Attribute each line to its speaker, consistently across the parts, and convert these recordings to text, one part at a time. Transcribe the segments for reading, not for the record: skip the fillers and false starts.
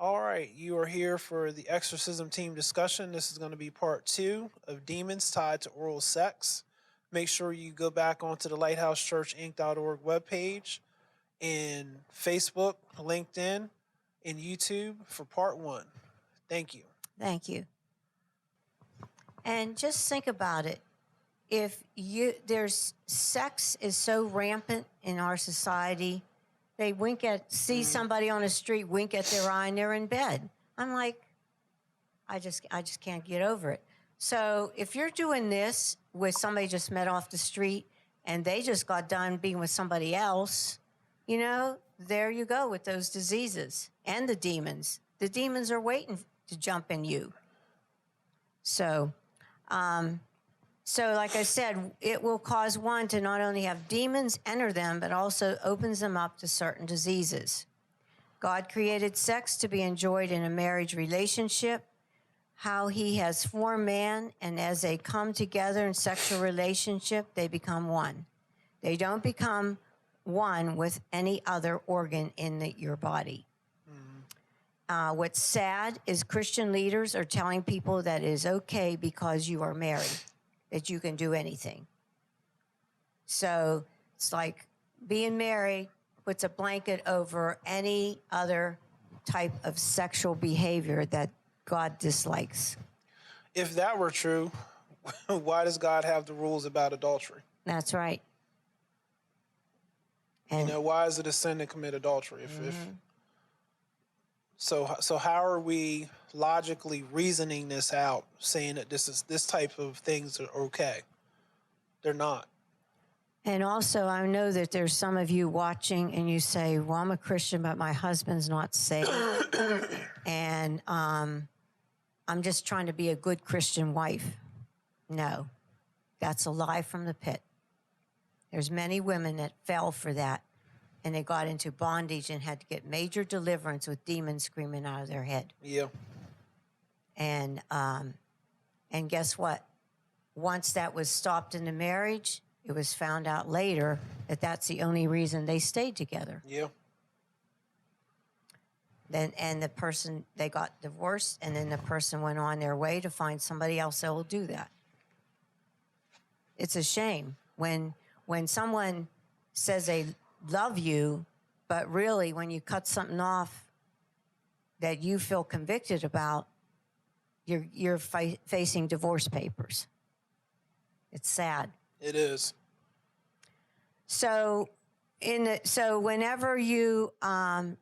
Speaker 1: All right, you are here for the Exorcism Team Discussion. This is going to be part 2 of Demons Tied to Oral Sex. Make sure you go back onto the LighthouseChurchInc.org webpage and Facebook, LinkedIn, and YouTube for part 1. Thank you.
Speaker 2: Thank you. And just think about it. If sex is so rampant in our society, they see somebody on the street, wink at their eye, and they're in bed. I'm like, I just can't get over it. So if you're doing this with somebody just met off the street and they just got done being with somebody else, there you go with those diseases and the demons. The demons are waiting to jump in you. So like I said, it will cause one to not only have demons enter them, but also opens them up to certain diseases. God created sex to be enjoyed in a marriage relationship, how he has formed man, and as they come together in sexual relationship, they become one. They don't become one with any other organ in your body. What's sad is Christian leaders are telling people that it is okay because you are married, that you can do anything. So it's like being married puts a blanket over any other type of sexual behavior that God dislikes.
Speaker 1: If that were true, why does God have the rules about adultery?
Speaker 2: That's right. And
Speaker 1: why is it a sin to commit adultery? So how are we logically reasoning this out, saying that this type of things are okay? They're not.
Speaker 2: And also, I know that there's some of you watching and you say, well, I'm a Christian, but my husband's not saved. And I'm just trying to be a good Christian wife. No, that's a lie from the pit. There's many women that fell for that. And they got into bondage and had to get major deliverance with demons screaming out of their head.
Speaker 1: Yeah.
Speaker 2: And guess what? Once that was stopped in the marriage, it was found out later that that's the only reason they stayed together.
Speaker 1: Yeah.
Speaker 2: And the person, they got divorced, and then the person went on their way to find somebody else that will do that. It's a shame when someone says they love you, but really when you cut something off that you feel convicted about, you're facing divorce papers. It's sad.
Speaker 1: It is.
Speaker 2: So whenever you come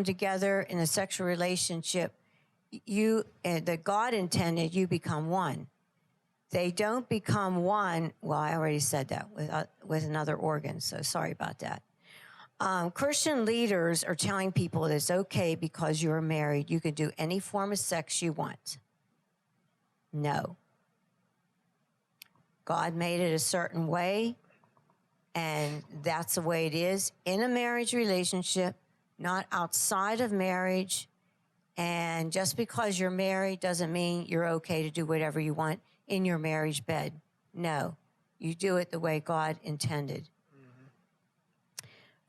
Speaker 2: together in a sexual relationship, that God intended, you become one. They don't become one. Well, I already said that with another organ, so sorry about that. Christian leaders are telling people that it's okay because you're married. You can do any form of sex you want. No. God made it a certain way, and that's the way it is in a marriage relationship, not outside of marriage. And just because you're married doesn't mean you're okay to do whatever you want in your marriage bed. No, you do it the way God intended.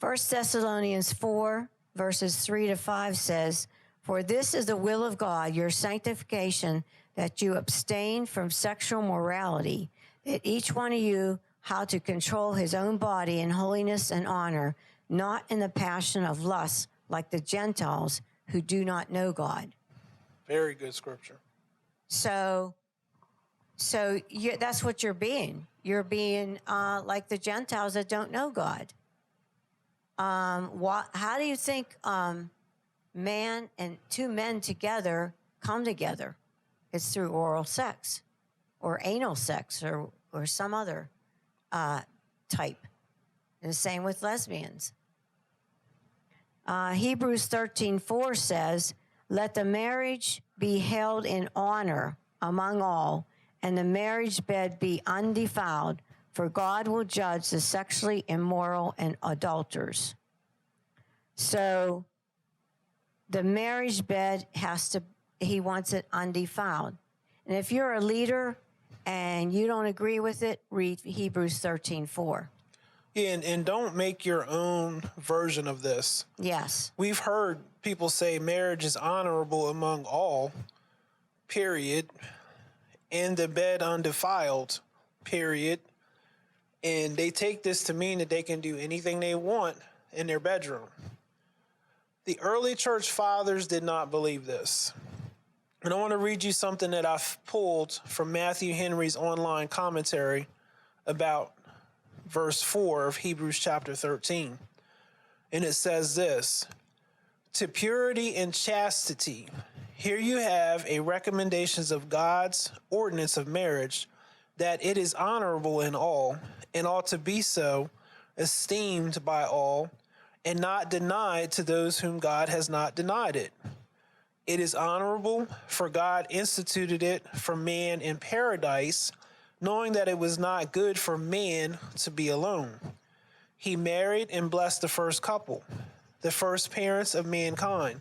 Speaker 2: 1 Thessalonians 4, verses 3-5 says, "For this is the will of God, your sanctification, that you abstain from sexual morality, that each one of you how to control his own body in holiness and honor, not in the passion of lust like the Gentiles who do not know God."
Speaker 1: Very good scripture.
Speaker 2: So that's what you're being. You're being like the Gentiles that don't know God. How do you think man and two men together come together? It's through oral sex or anal sex or some other type. And the same with lesbians. Hebrews 13:4 says, "Let the marriage be held in honor among all, and the marriage bed be undefiled, for God will judge the sexually immoral and adulterers." So the marriage bed he wants it undefiled. And if you're a leader and you don't agree with it, read Hebrews 13:4.
Speaker 1: Yeah, and don't make your own version of this.
Speaker 2: Yes.
Speaker 1: We've heard people say marriage is honorable among all, period, and the bed undefiled, period. And they take this to mean that they can do anything they want in their bedroom. The early church fathers did not believe this. And I want to read you something that I've pulled from Matthew Henry's online commentary about verse 4 of Hebrews chapter 13. And it says this: to purity and chastity, here you have a recommendations of God's ordinance of marriage, that it is honorable in all, and ought to be so, esteemed by all, and not denied to those whom God has not denied it. It is honorable, for God instituted it for man in paradise, knowing that it was not good for man to be alone. He married and blessed the first couple, the first parents of mankind,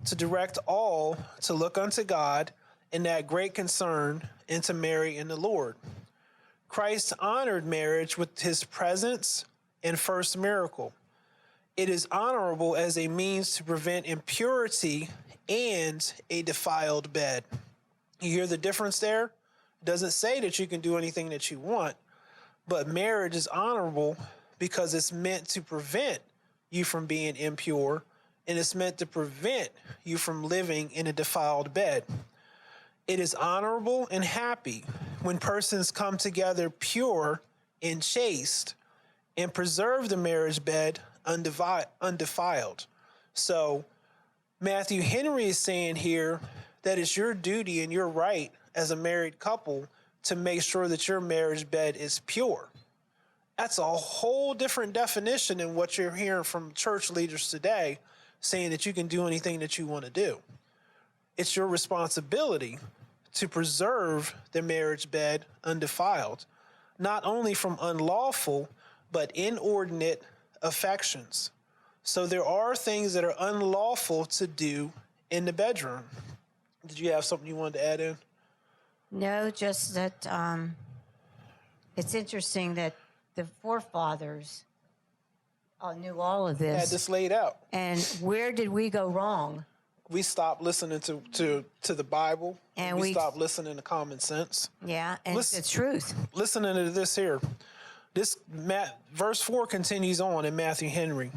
Speaker 1: to direct all to look unto God in that great concern, and to marry in the Lord. Christ honored marriage with his presence and first miracle. It is honorable as a means to prevent impurity and a defiled bed. You hear the difference there? It doesn't say that you can do anything that you want, but marriage is honorable because it's meant to prevent you from being impure, and it's meant to prevent you from living in a defiled bed. It is honorable and happy when persons come together pure and chaste and preserve the marriage bed undefiled. So Matthew Henry is saying here that it's your duty and your right as a married couple to make sure that your marriage bed is pure. That's a whole different definition than what you're hearing from church leaders today, saying that you can do anything that you want to do. It's your responsibility to preserve the marriage bed undefiled, not only from unlawful, but inordinate affections. So there are things that are unlawful to do in the bedroom. Did you have something you wanted to add in?
Speaker 2: No, just that it's interesting that the forefathers knew all of this.
Speaker 1: Had this laid out.
Speaker 2: And where did we go wrong?
Speaker 1: We stopped listening to the Bible, and we stopped listening to common sense.
Speaker 2: Yeah, and it's the truth.
Speaker 1: Listening to this here, verse 4 continues on in Matthew Henry.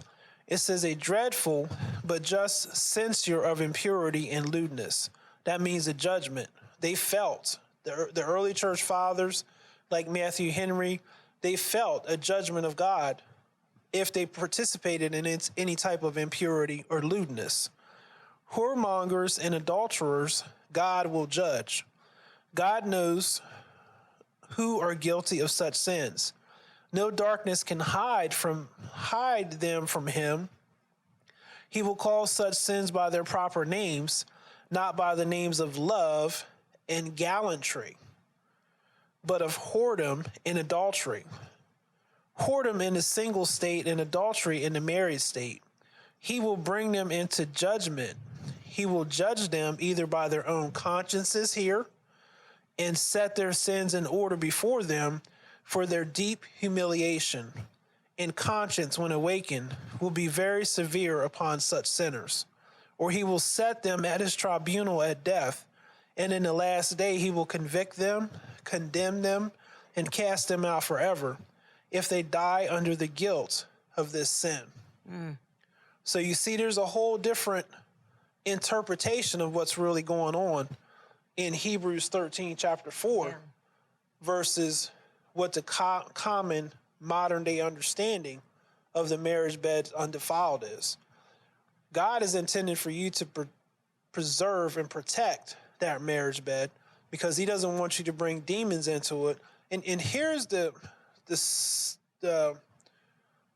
Speaker 1: It says, a dreadful but just censure of impurity and lewdness. That means a judgment. They felt, the early church fathers, like Matthew Henry, they felt a judgment of God if they participated in any type of impurity or lewdness. Whoremongers and adulterers, God will judge. God knows who are guilty of such sins. No darkness can hide them from him. He will call such sins by their proper names, not by the names of love and gallantry, but of whoredom and adultery. Whoredom in the single state and adultery in the married state. He will bring them into judgment. He will judge them either by their own consciences here and set their sins in order before them for their deep humiliation. And conscience, when awakened, will be very severe upon such sinners. Or he will set them at his tribunal at death, and in the last day he will convict them, condemn them, and cast them out forever, if they die under the guilt of this sin. So you see, there's a whole different interpretation of what's really going on in Hebrews 13, chapter 4, versus what the common modern day understanding of the marriage bed undefiled is. God is intended for you to preserve and protect that marriage bed, because he doesn't want you to bring demons into it. And here's the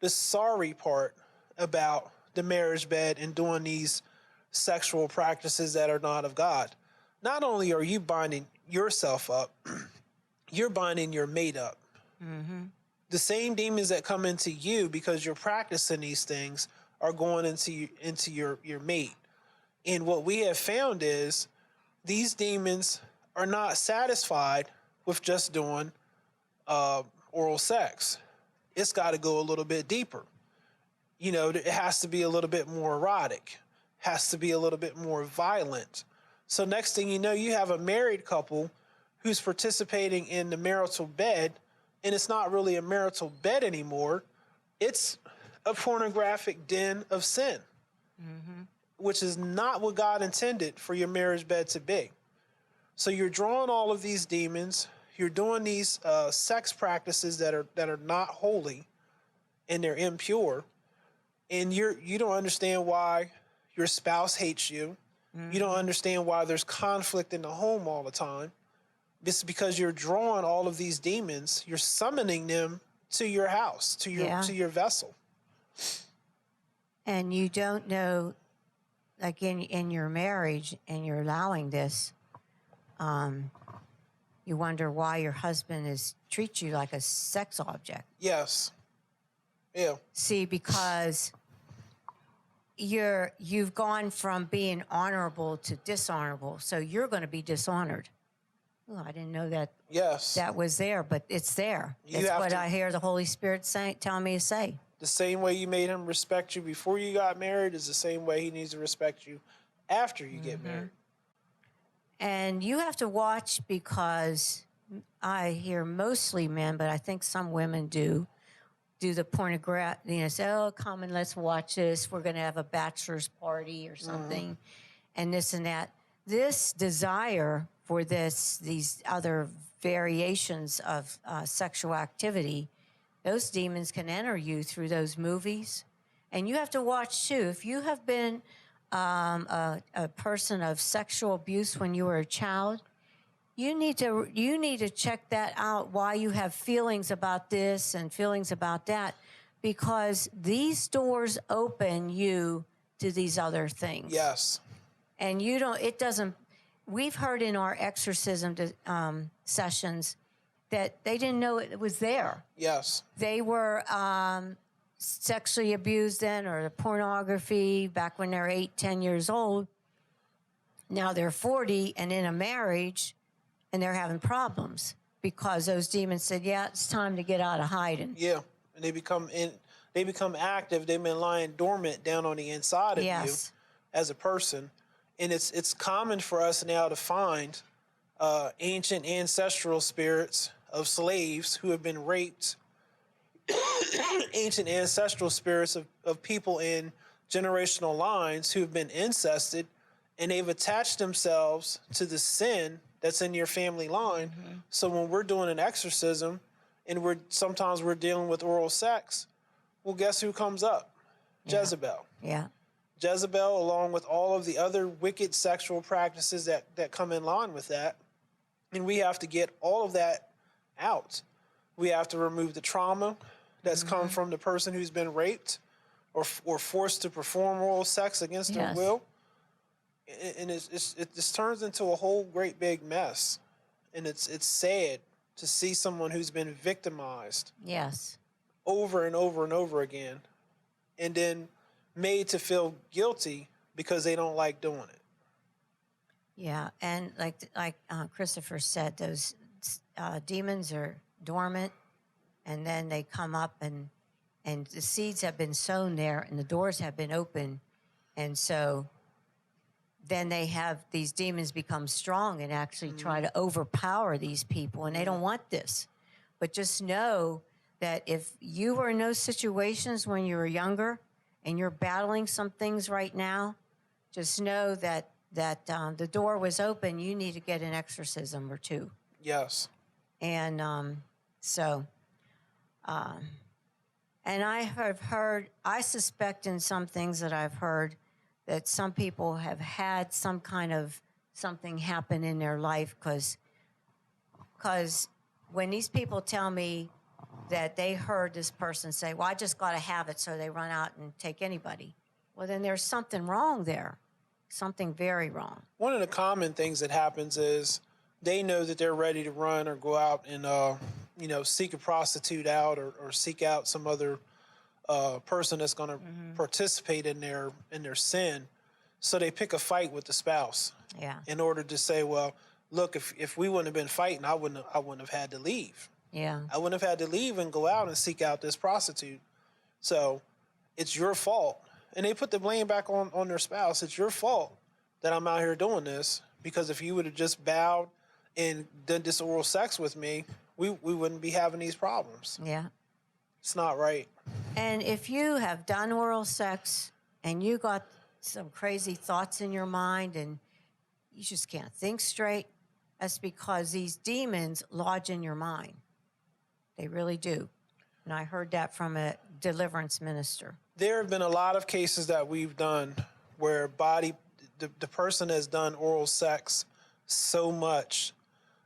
Speaker 1: sorry part about the marriage bed and doing these sexual practices that are not of God. Not only are you binding yourself up, you're binding your mate up. Mm-hmm. The same demons that come into you because you're practicing these things are going into your mate. And what we have found is these demons are not satisfied with just doing oral sex. it's got to go a little bit deeper. You know, it has to be a little bit more erotic, has to be a little bit more violent. So next thing you know, you have a married couple who's participating in the marital bed, and it's not really a marital bed anymore. It's a pornographic den of sin, which is not what God intended for your marriage bed to be. So you're drawing all of these demons. You're doing these sex practices that are not holy, and they're impure, and you don't understand why your spouse hates you. You don't understand why there's conflict in the home all the time. It's because you're drawing all of these demons. You're summoning them to your house, to your vessel.
Speaker 2: And you don't know, like in your marriage, and you're allowing this, you wonder why your husband treats you like a sex object.
Speaker 1: Yes. Yeah.
Speaker 2: See, because you've gone from being honorable to dishonorable, so you're going to be dishonored. Oh, I didn't know that.
Speaker 1: Yes.
Speaker 2: That was there, but it's there. That's what I hear the Holy Spirit telling me to say.
Speaker 1: The same way you made him respect you before you got married is the same way he needs to respect you after you get married.
Speaker 2: And you have to watch, because I hear mostly men, but I think some women do the pornography, say, oh, come and let's watch this. We're going to have a bachelor's party or something, and this and that. This desire for these other variations of sexual activity, those demons can enter you through those movies. And you have to watch, too. If you have been a person of sexual abuse when you were a child, you need to check that out, why you have feelings about this and feelings about that, because these doors open you to these other things.
Speaker 1: Yes. And
Speaker 2: we've heard in our exorcism sessions that they didn't know it was there.
Speaker 1: Yes.
Speaker 2: They were sexually abused then, or the pornography back when they're 8, 10 years old. Now they're 40 and in a marriage, and they're having problems because those demons said, yeah, it's time to get out of hiding.
Speaker 1: Yeah, and they become active. They've been lying dormant down on the inside of you as a person. And it's common for us now to find ancient ancestral spirits of slaves who have been raped, ancient ancestral spirits of people in generational lines who have been incested, and they've attached themselves to the sin that's in your family line. So when we're doing an exorcism and sometimes we're dealing with oral sex, well, guess who comes up? Jezebel.
Speaker 2: Yeah.
Speaker 1: Jezebel, along with all of the other wicked sexual practices that come in line with that. And we have to get all of that out. We have to remove the trauma that's come from the person who's been raped or forced to perform oral sex against their will. And it just turns into a whole great big mess. And it's sad to see someone who's been victimized over and over and over again, and then made to feel guilty because they don't like doing it.
Speaker 2: Yeah, and like Christopher said, those demons are dormant, and then they come up, and the seeds have been sown there, and the doors have been open, and so then these demons become strong and actually try to overpower these people, and they don't want this. But just know that if you were in those situations when you were younger and you're battling some things right now, just know that the door was open. You need to get an exorcism or two.
Speaker 1: Yes.
Speaker 2: And and I have heard, I suspect in some things that I've heard, that some people have had some kind of something happen in their life, because when these people tell me that they heard this person say, well, I just got to have it, so they run out and take anybody. Well, then there's something wrong there, something very wrong.
Speaker 1: One of the common things that happens is they know that they're ready to run or go out and, seek a prostitute out or seek out some other person that's going to participate in their sin. So they pick a fight with the spouse in order to say, well, look, if we wouldn't have been fighting, I wouldn't have had to leave.
Speaker 2: Yeah.
Speaker 1: I wouldn't have had to leave and go out and seek out this prostitute. So it's your fault. And they put the blame back on their spouse. It's your fault that I'm out here doing this, because if you would have just bowed and done this oral sex with me, we wouldn't be having these problems.
Speaker 2: Yeah.
Speaker 1: It's not right.
Speaker 2: And if you have done oral sex and you got some crazy thoughts in your mind and you just can't think straight, that's because these demons lodge in your mind. They really do. And I heard that from a deliverance minister.
Speaker 1: There have been a lot of cases that we've done where the person has done oral sex so much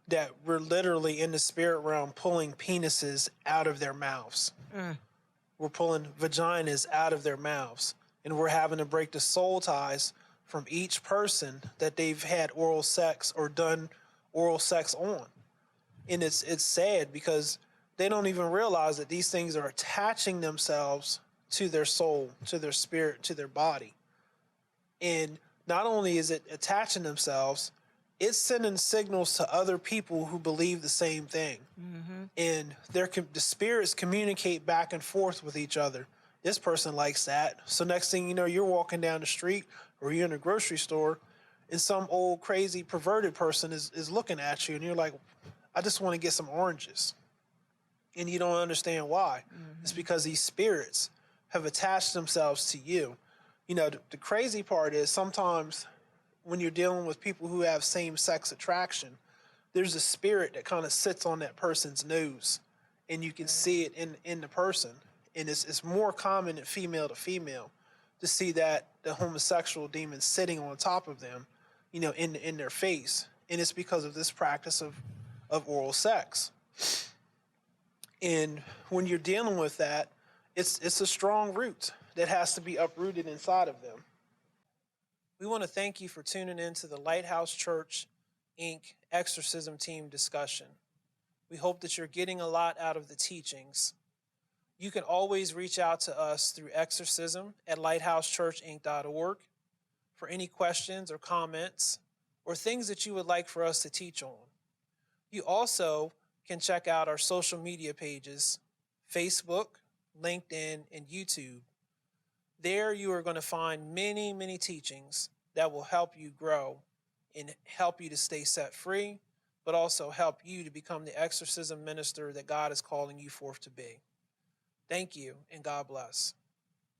Speaker 1: that we're literally in the spirit realm pulling penises out of their mouths. We're pulling vaginas out of their mouths, and we're having to break the soul ties from each person that they've had oral sex or done oral sex on. And it's sad because they don't even realize that these things are attaching themselves to their soul, to their spirit, to their body. And not only is it attaching themselves, it's sending signals to other people who believe the same thing. And the spirits communicate back and forth with each other. This person likes that. So next thing you know, you're walking down the street or you're in a grocery store and some old crazy perverted person is looking at you and you're like, I just want to get some oranges. And you don't understand why. It's because these spirits have attached themselves to you. You know, the crazy part is sometimes when you're dealing with people who have same-sex attraction, there's a spirit that kind of sits on that person's nose, and you can see it in the person. And it's more common in female to female to see that the homosexual demon sitting on top of them, you know, in their face. And it's because of this practice of oral sex. And when you're dealing with that, it's a strong root that has to be uprooted inside of them. We want to thank you for tuning in to the Lighthouse Church, Inc. Exorcism Team Discussion. We hope that you're getting a lot out of the teachings. You can always reach out to us through exorcism@lighthousechurchinc.org for any questions or comments or things that you would like for us to teach on. You also can check out our social media pages, Facebook, LinkedIn, and YouTube. There you are going to find many, many teachings that will help you grow and help you to stay set free, but also help you to become the exorcism minister that God is calling you forth to be. Thank you, and God bless.